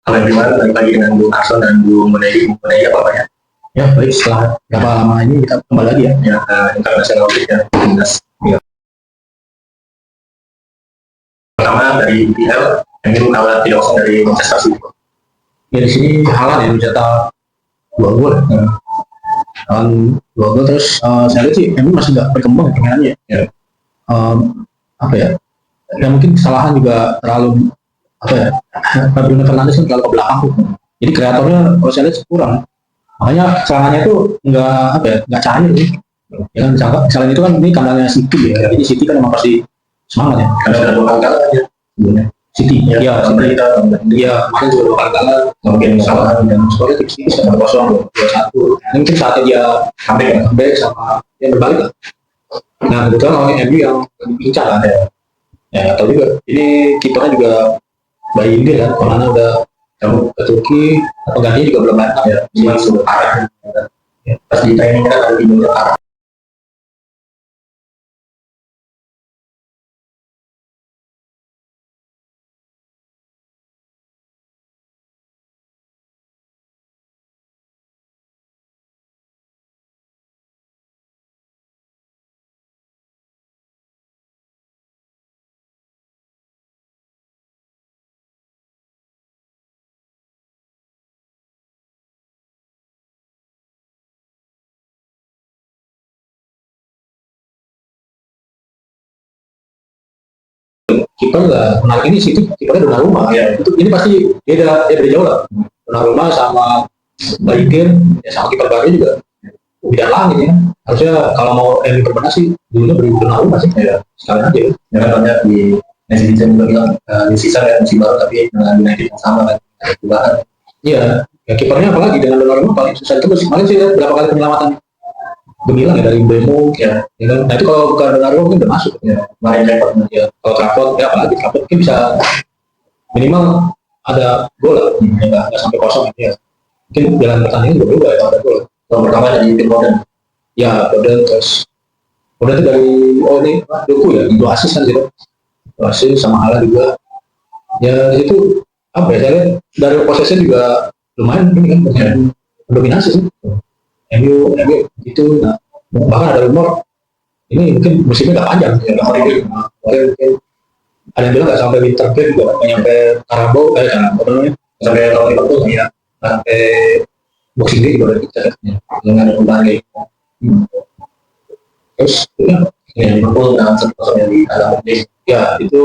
Kalau gimana lagi dengan Bu Arson dan Bu Munedi apa Pak ya? Ya baik, setelah berapa lama ini kita kembali lagi ya. International Week ya, timnas. Ya. Pertama dari IPL, yang ini kalah tidak kosong dari Manchester City. Ya di sini Haaland ya mencetak 2 gol. Haaland 2 gol terus saya lihat sih MU masih nggak berkembang permainannya. Ya. Apa ya? Ya mungkin kesalahan juga terlalu apa ya? Bruno Fernandes kan terlalu ke belakang tuh. Jadi kreatornya kalau saya lihat kurang. Makanya serangannya itu nggak cair sih. Ya kan misalnya itu kan ini kandangnya City ya. Jadi City kan memang pasti semangat ya. Karena ada 2 kali kalah aja sebelumnya. City, ya, City kita, kemarin juga 2 kali kalah, mungkin salah dan skornya tipis-tipis 1-0, 2-1. Ini mungkin saatnya dia comeback sama dia berbalik lah. Nah kebetulan lawan MU yang lebih pincang kan ya. Ya nggak tahu juga. Ini kipernya juga Bayi Inggris kan, karena udah cabut ke Turki, penggantinya juga belum banyak ya. Cuma sudah parah. Pas di timing kan ada timnya parah. Kiper nggak menarik ini City, kipernya Donnarumma ya. Itu ini pasti beda jauh lah. Donnarumma sama Bayikin ya, sama kiper baru juga beda langit ya. Harusnya kalau mau MU berbenah sih dulunya beri Donnarumma sih ya, sekalian aja ya kan banyak di netizen juga bilang di sisa ya musim baru tapi dengan United yang sama kan ada perubahan. Iya ya, kipernya apalagi dengan Donnarumma paling susah itu kemarin sih berapa kali penyelamatan gemilang ya dari Bemo ya kan. Nah itu kalau bukan Donnarumma mungkin udah masuk ya. Main repot Ya kalau Trafford ya apalagi Trafford mungkin bisa minimal ada gol lah, nggak sampai kosong ya. Mungkin jalan pertandingan juga berubah ya kalau ada gol. Yang pertama dari tim Foden. Ya Foden terus Foden itu dari ini Doku ya, 2 asis kan gitu. 2 asis sama Haaland juga. Ya di situ apa ya, saya lihat dari posisinya juga lumayan ini kan dominasi sih. MU itu nah, bahkan ada rumor ini mungkin musimnya nggak panjang ya, mungkin ada yang bilang nggak sampai winter break juga, nggak nyampe Carabao Sampai tahun itu ya sampai Boxing Day juga kita ya. dengan ada perubahan kayak Terus ya Liverpool dengan 1-0 yang di dalam game ya itu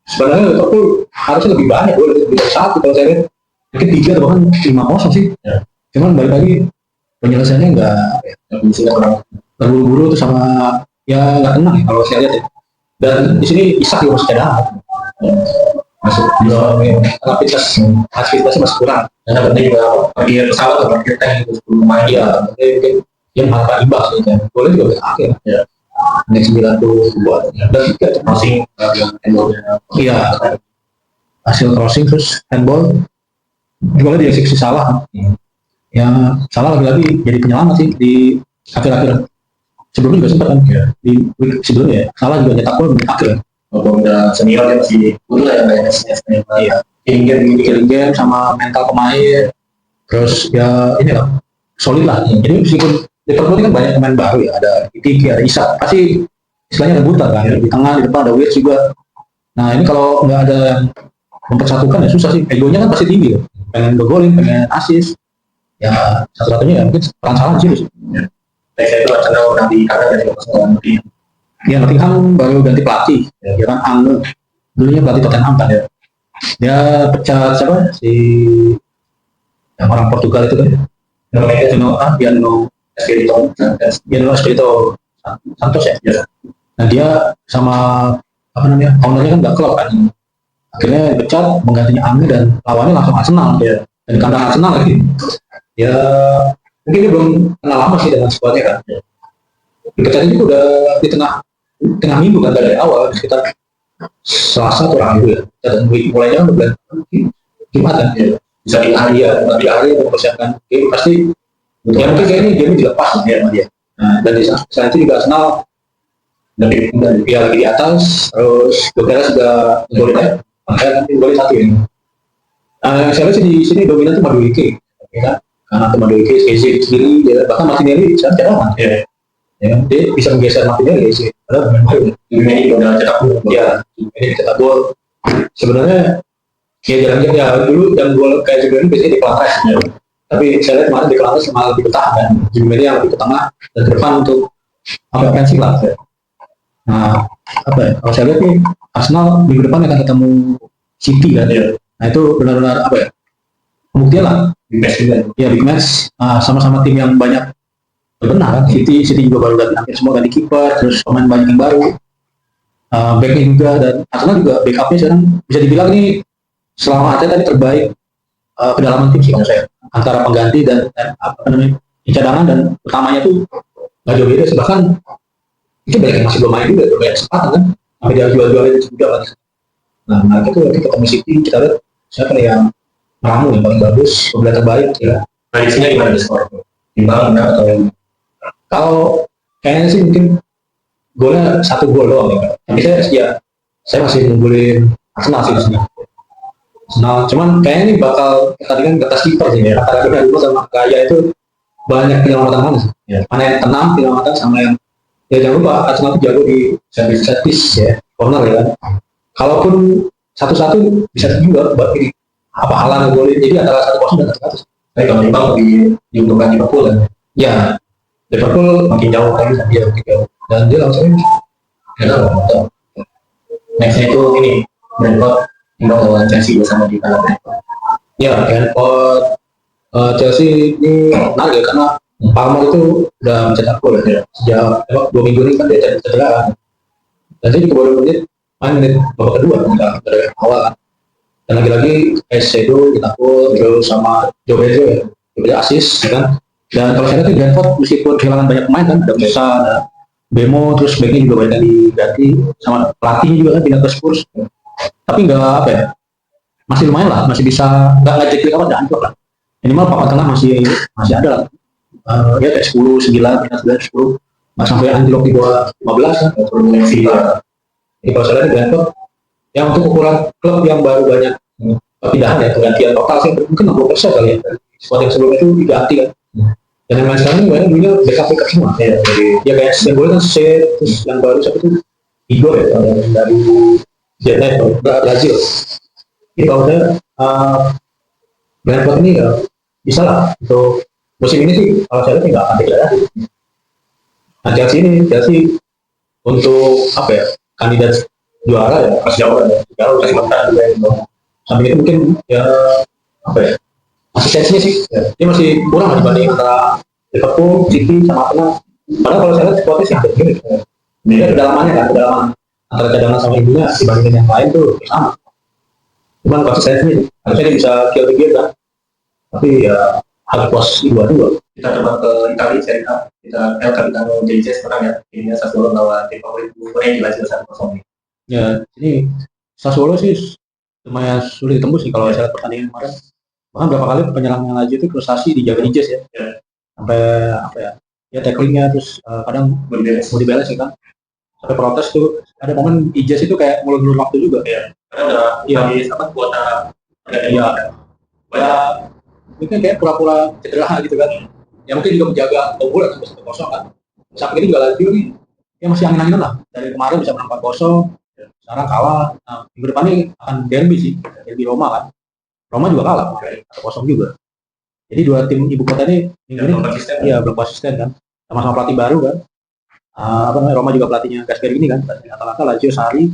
sebenarnya Liverpool harusnya lebih banyak, lebih dari 1 kalau saya lihat, mungkin 3 atau bahkan 5-0 sih ya. Cuman balik lagi penyelesaiannya nggak terburu-buru tuh sama ya nggak tenang ya kalau saya lihat ya. Dan di sini Isak juga masih cadangan masuk aktivitasnya masih kurang. karena penting juga pergi pesawat atau pergi tank itu sebelum main Iya, mungkin yang tanpa imbas gitu ya. Boleh juga akhir ya menit 92 dan 3 crossing handballnya iya hasil crossing terus handball juga dieksekusi salah ya. Salah lagi-lagi jadi penyelamat sih di akhir-akhir. Sebelumnya juga sempat kan ya, di week sebelumnya ya, Salah juga nyetak gol di akhir. walaupun udah senior dia masih dulu ya kayak SNES Iya. Killing game sama mental pemain, terus ya ini lah solid lah. Jadi meskipun Liverpool ini kan banyak pemain baru ya, ada Tiki, ada Isak, pasti istilahnya rebutan kan. Di tengah, di depan ada Wirtz juga. Nah ini kalau nggak ada yang mempersatukan ya susah sih. Egonya kan pasti tinggi, pengen bergolin, pengen assist. Ya satu-satunya ya mungkin peran Salah di situ sih. saya itu cenderung nanti karena dari persoalan tim Ya Nottingham baru ganti pelatih, ya kan Ange. Dulunya pelatih Tottenham kan ya. Dia pecat siapa si yang orang Portugal itu kan? Piano Espirito Santos ya. Nah dia sama apa namanya ownernya kan nggak klop kan. Akhirnya dipecat, menggantinya Ange dan lawannya langsung Arsenal ya. Dan kandang Arsenal lagi. Ya mungkin dia belum kenal lama sih dengan skuadnya kan. Dipecatnya juga udah di tengah minggu kan dari awal sekitar Selasa atau Rabu ya. Dan mulainya bulan Jumat kan. Ya. Bisa di hari mempersiapkan game pasti. Ya mungkin kayaknya game dilepas ya sama dia. Nah, dan di saat itu juga Arsenal lebih lagi di atas, terus Douglas juga golin ya, makanya nanti golin 1 ini. Saya lihat sih di sini dominan tuh Madueke, ya kan? Karena tuh Madueke, Eze kiri, ya, bahkan Martinelli sekarang cadangan. Ya kan? Dia bisa menggeser Martinelli sih. Padahal bermain baik. Ini udah cetak gol. Ya, ini cetak gol. Sebenarnya ya jarang ya dulu yang gol kayak Jumeni biasanya di kelas ya. Tapi saya lihat kemarin di kelas malah lebih ke tengah kan. Jumeni yang lebih ke tengah dan ke depan untuk offensive lah. Nah, apa ya? Kalau saya lihat nih Arsenal minggu depan akan ketemu City kan. Nah itu benar-benar apa ya? Pembuktian lah. Big match juga. Ya big match. Sama-sama tim yang banyak berbenah kan. City juga baru ganti hampir semua ganti kiper, terus pemain banyak yang baru. Backnya juga dan Arsenal juga backupnya sekarang bisa dibilang nih selama Arteta tadi terbaik kedalaman tim sih menurut saya antara pengganti dan apa namanya cadangan dan utamanya tuh nggak jauh beda sih bahkan itu banyak yang masih belum main juga tuh banyak kesempatan kan sampai dia jual-jualin juga kan. Nah mereka tuh nanti ketemu City kita lihat siapa yang meramu yang paling bagus pembelian terbaik ya. Prediksinya gimana di skor? Imbang enggak atau Kalau kayaknya sih mungkin golnya 1 gol doang ya. Tapi saya masih ngunggulin Arsenal sih di sini. Arsenal cuman kayaknya ini bakal tadi kan kertas kiper sih ya. Antara dulu sama Gaya itu banyak penyelamatan mana sih? Ya. Mana yang tenang penyelamatan sama yang ya jangan lupa Arsenal itu jago di set piece ya, corner ya kan. Kalaupun satu-satu bisa juga buat ini apa halang golin jadi antara 1-0 dan 1-1. tapi kalau imbang diuntungkan Liverpool kan? Ya Liverpool Makin jauh lagi kan dia makin jauh. dan dia langsung Karena nggak. Nextnya itu ini Brentford imbang lawan Chelsea bersama di kandang Brentford. ya Brentford Chelsea ini menarik ya karena Palmer itu udah mencetak gol ya sejak 2 minggu ini kan dia cedera kan dan dia juga baru main menit babak kedua enggak dari awal kan dan lagi-lagi Caicedo kita gol terus sama Joe Pedro ya Joe Pedro assist ya kan dan kalau saya lihat Brentford meskipun kehilangan banyak pemain kan ada Musa ada Bemo terus backnya juga banyak yang diganti sama pelatihnya juga kan pindah ke Spurs tapi nggak apa ya masih lumayan lah masih bisa nggak jadi apa nggak hancur lah minimal papan tengah masih ada lah ya kayak 10, 9, 11, 10 nggak sampai anjlok di bawah 15 kan Perlu FIFA. jadi kalau saya lihat Brentford yang untuk ukuran klub yang baru banyak pindahan ya pergantian total sih mungkin 60% kali ya squad yang sebelumnya itu diganti kan dan yang lain sekarang ini banyak dulunya backup semua ya jadi ya kayak yang boleh kan terus yang baru siapa itu Igor ya dari Zenit Brazil jadi kalau saya Brentford ini ya bisa lah untuk musim ini sih kalau saya lihat nggak akan degradasi. Nah Chelsea untuk apa ya kandidat juara ya Masih jauh kan? jauh Masih mentar juga ya. sampai itu mungkin ya apa ya asistensinya sih ya. Dia masih kurang lah dibanding antara Liverpool, City sama Arsenal. Padahal kalau saya lihat skuadnya sih hampir mirip. Beda kedalamannya kan kedalaman antara cadangan sama ibunya dibandingin yang lain tuh sama. Cuman konsistensinya harusnya dia bisa kill the game kan. Tapi ya harus puas dua. Kita terbang ke Italia Serie A. Kita El Capitano JJ sekarang ya. Ini Sassuolo lawan tim favorit Korea di Lazio 1-0. Ya ini Sassuolo sih lumayan sulit ditembus sih kalau saya lihat pertandingan kemarin. Bahkan berapa kali penyerangnya Lazio itu frustasi dijaga Nijes ya. Sampai apa ya tacklingnya terus kadang mau dibeles ya kan. Sampai protes tuh ada momen Ijes itu kayak ngulur-ngulur waktu juga Ya. Karena ada di sama kuota ya ini kan kayak pura-pura cedera gitu kan ya mungkin juga menjaga keunggulan sampai 1-0 kan sampai ini juga Lazio nih ya masih angin-anginan lah dari kemarin bisa menang 4-0 sekarang kalah nah minggu depan ini akan derby sih derby Roma kan Roma juga kalah 1-0 juga jadi dua tim ibu kota ini minggu ini iya belum konsisten kan sama-sama pelatih baru kan apa namanya Roma juga pelatihnya Gasperini kan pelatih Atalanta Lazio Sarri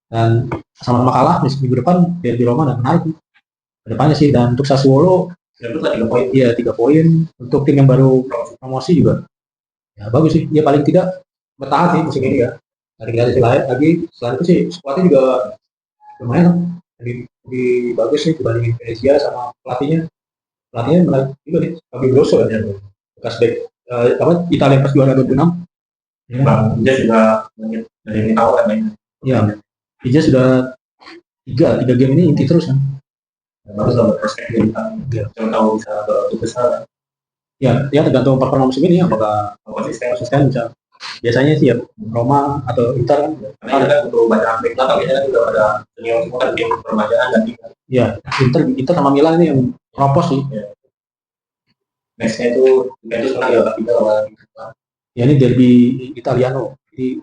dan sama-sama kalah minggu depan derby Roma dan menarik kedepannya sih dan untuk Sassuolo dapat 3 poin. Iya 3 poin untuk tim yang baru promosi juga ya bagus sih ya paling tidak bertahan sih musim ini ya dari kita lain lagi selain itu sih skuadnya juga lumayan lebih bagus sih dibandingin Venezia sama pelatihnya menarik juga nih Fabio Grosso kan ya bekas back Italia pas juara 2006 ya. Bang, dia juga dari ini tahu kan main. Iya dia sudah 3 game ini inti terus kan Bagus lah prospek kita. Coba tahu bisa begitu besar. ya tergantung performa musim ini apakah Konsisten. konsisten bisa biasanya sih ya Roma atau Inter kan. Karena ini kan untuk banyak back belakang biasanya kan udah pada senior semua kan tim permajaan dan tim. Ya, Inter sama Milan ini yang propos sih. Nextnya itu Juventus menang ya 3 lawan Inter. Ya ini derby Italiano. Jadi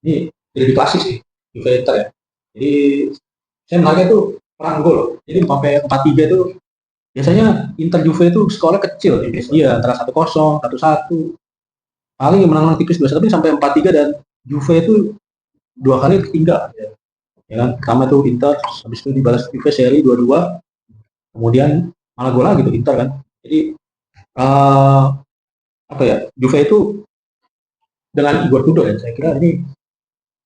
ini derby klasik sih Juve Inter ya. Jadi saya menariknya tuh perang gol. Jadi sampai 4-3 itu biasanya Inter Juve itu skornya kecil. Iya, antara 1-0, 1-1. Paling menang tipis 2-1 tapi sampai 4-3 dan Juve itu 2 kali ketinggalan. Ya kan? Pertama tuh Inter, habis itu dibalas Juve seri 2-2. Kemudian malah gol lagi tuh Inter kan. Jadi apa ya? Juve itu dengan Igor Tudor ya, saya kira ini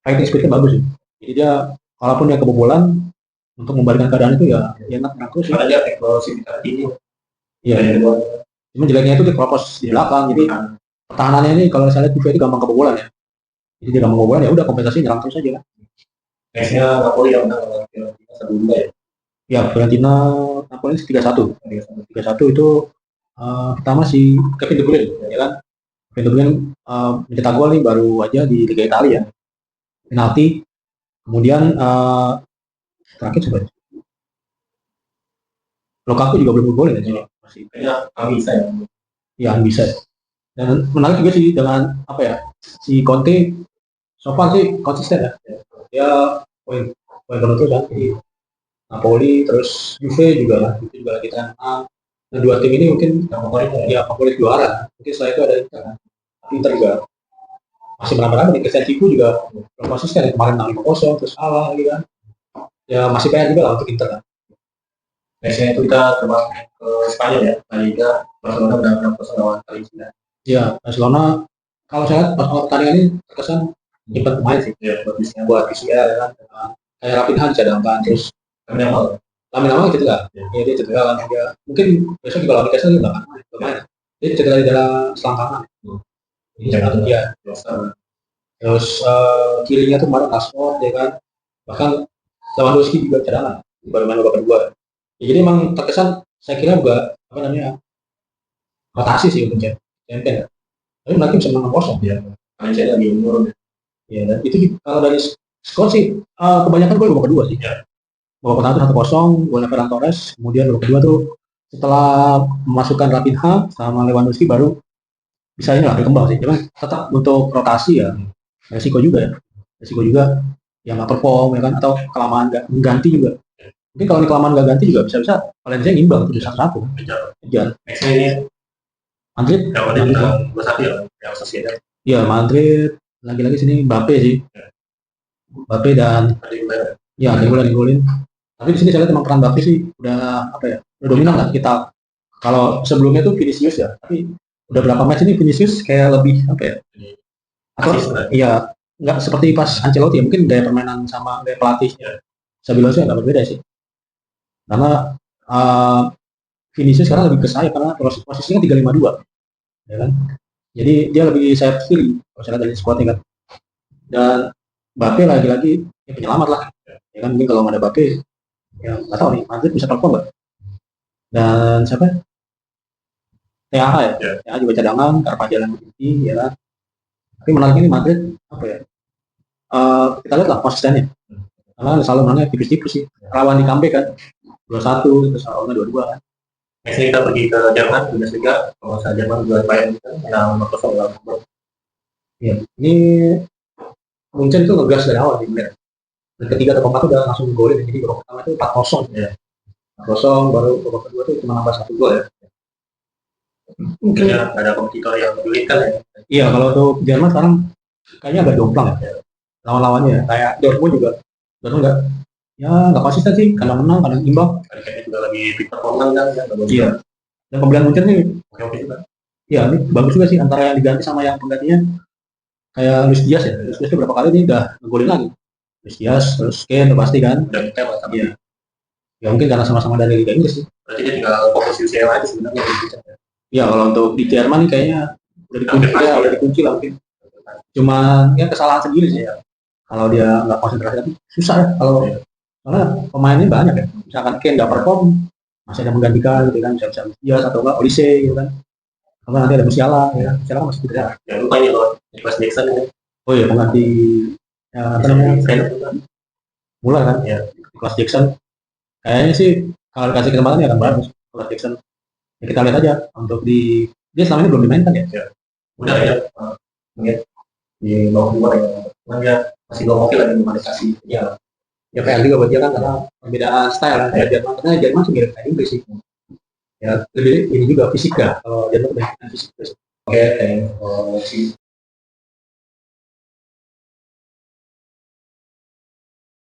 fighting spiritnya bagus sih. Jadi dia walaupun dia kebobolan untuk membalikkan keadaan itu ya enak terus ya. Karena dia eksklusif tinggi. Iya. Cuma jeleknya itu dia propos di belakang. Jadi pertahanannya ini kalau saya lihat Juve itu gampang kebobolan ya. Jadi dia gampang kebobolan ya udah kompensasi nyerang terus aja kan. Nextnya Napoli yang menang lawan Fiorentina 1-2 ya. Ya Fiorentina Napoli 3-1. 3-1 itu pertama si Kevin De Bruyne ya kan. Kevin De Bruyne mencetak gol nih baru aja di Liga Italia. Penalti. Kemudian terakhir coba. Lukaku juga belum golin ya sini. Masih Kayaknya bisa ya. ya bisa. Dan menarik juga sih dengan apa ya? Si Conte so far sih konsisten ya. Dia poin terus kan di Napoli terus Juve juga lah. Itu juga lagi tren. Nah, dua tim ini mungkin favorit juara. Mungkin setelah itu ada Inter kan. Inter juga masih menang-menang di Celticu juga konsisten kemarin 6-0 terus kalah lagi kan. Ya masih PR juga lah untuk Inter kan. Nextnya itu kita terbang ke Spanyol ya, La Liga. Barcelona udah menang 0 lawan Valencia. Ya Barcelona kalau saya lihat pas pertandingan ini terkesan nyimpen pemain sih. Ya, bagusnya Buat PCR ya kan. Kayak Rafinha dicadangkan terus Lamine Yamal. Lamine Yamal cedera. Ya dia cedera kan dia mungkin besok juga lawan Newcastle dia nggak main. Dia cedera di dalam selangkangan. Ini jangan dia. Terus kirinya tuh kemarin Rashford ya kan. Bahkan Lewandowski juga cadangan baru main babak kedua. Ya, jadi emang terkesan saya kira juga apa namanya rotasi sih untuk champion. Tapi nanti bisa menang 0 Ya, Valencia lagi menurun. ya dan itu kalau dari skor sih kebanyakan gol babak kedua sih. Ya. Babak pertama tuh 1-0 golnya Ferran Torres, kemudian babak kedua tuh setelah memasukkan Rafinha sama Lewandowski baru bisa ini lah berkembang sih. Cuman tetap untuk rotasi ya resiko juga yang nggak perform ya kan atau kelamaan nggak mengganti juga. Mungkin kalau ini kelamaan nggak ganti juga bisa Valencia ngimbang 7-1. Kejar. Nextnya ini Madrid. ya udah menang 2-1 ya, Real Sociedad. Ya Madrid lagi-lagi sini Mbappe sih. Mbappe dan ya ada golin. Tapi di sini saya lihat emang peran Mbappe sih udah apa ya? Udah dominan lah kita. Kalau sebelumnya tuh Vinicius ya, tapi udah berapa match ini Vinicius kayak lebih apa ya? Atau iya nggak seperti pas Ancelotti ya, mungkin gaya permainan sama gaya pelatih saya bilang sih nggak berbeda sih. Karena Vinicius sekarang lebih ke sayap karena posisinya 3-5-2 ya kan. Jadi dia lebih sayap kiri kalau saya lihat dari squadnya kan. Dan Mbappe lagi-lagi ya penyelamat lah ya kan. Mungkin kalau nggak ada Mbappe ya nggak tahu nih Madrid bisa perform nggak. Dan siapa TAH ya TAH juga cadangan Carvajal yang tinggi ya kan. Tapi menarik ini Madrid apa ya kita lihat lah konsistennya karena selalu menangnya tipis-tipis sih rawan di comeback kan 2-1 terus awalnya 2-2 kan. Next kita pergi ke Jerman, Bundesliga. Kalau saya Jerman juga Bayern menang 5-0 lawan Hamburg. Ya, ini Munchen tuh ngegas dari awal di menit. Dan ketiga atau keempat udah langsung golin. Jadi babak pertama itu 4-0 ya. 4-0 baru babak kedua tuh cuma nambah 1 gol ya. Mungkin ada kompetitor yang menyulitkan ya. Iya, kalau untuk Jerman sekarang kayaknya agak jomplang ya. Lawan-lawannya ya. Kayak Dortmund nggak konsisten sih, kadang menang, kadang imbang. Kayaknya juga lagi peak performance kan. Iya. Dan pembelian Munchen nih, oke juga. iya ini bagus juga sih antara yang diganti sama yang penggantinya. Kayak Luis Diaz ya, Luis Diaz beberapa kali ini udah ngegolin lagi. Luis Diaz, terus Kane pasti kan. Udah kita lah sama. Iya. Ya mungkin karena sama-sama dari Liga Inggris sih. Berarti dia tinggal fokus di UCL aja sebenarnya. Iya, kalau untuk di Jerman kayaknya udah dikunci lah mungkin. Cuma ya kesalahan sendiri sih ya. Kalau dia nggak konsentrasi tapi susah ya kalau karena pemainnya banyak ya. Misalkan Kane nggak perform, masih ada menggantikan gitu kan, bisa Diaz atau enggak Olise gitu kan. Sama nanti ada Musiala, ya. Musiala kan masih tidak. Jangan lupa ini loh, Nicholas Jackson ini. Oh iya, pengganti ya, apa namanya? Mulai kan? Ya. Nicholas Jackson. Kayaknya sih kalau dikasih kesempatan ya akan bagus. Nicholas Jackson. Ya, kita lihat aja untuk dia selama ini belum dimainkan ya. Udah ya, mungkin di bawah 2 ya. Cuman dia masih belum oke lah di komunikasi. Ya, Ya PR juga buat dia kan karena perbedaan style kan. Kayak Jerman, karena Jerman sih mirip kayak Inggris sih. Ya lebih ini juga fisika. Kalau Jerman kebanyakan fisik. oke, si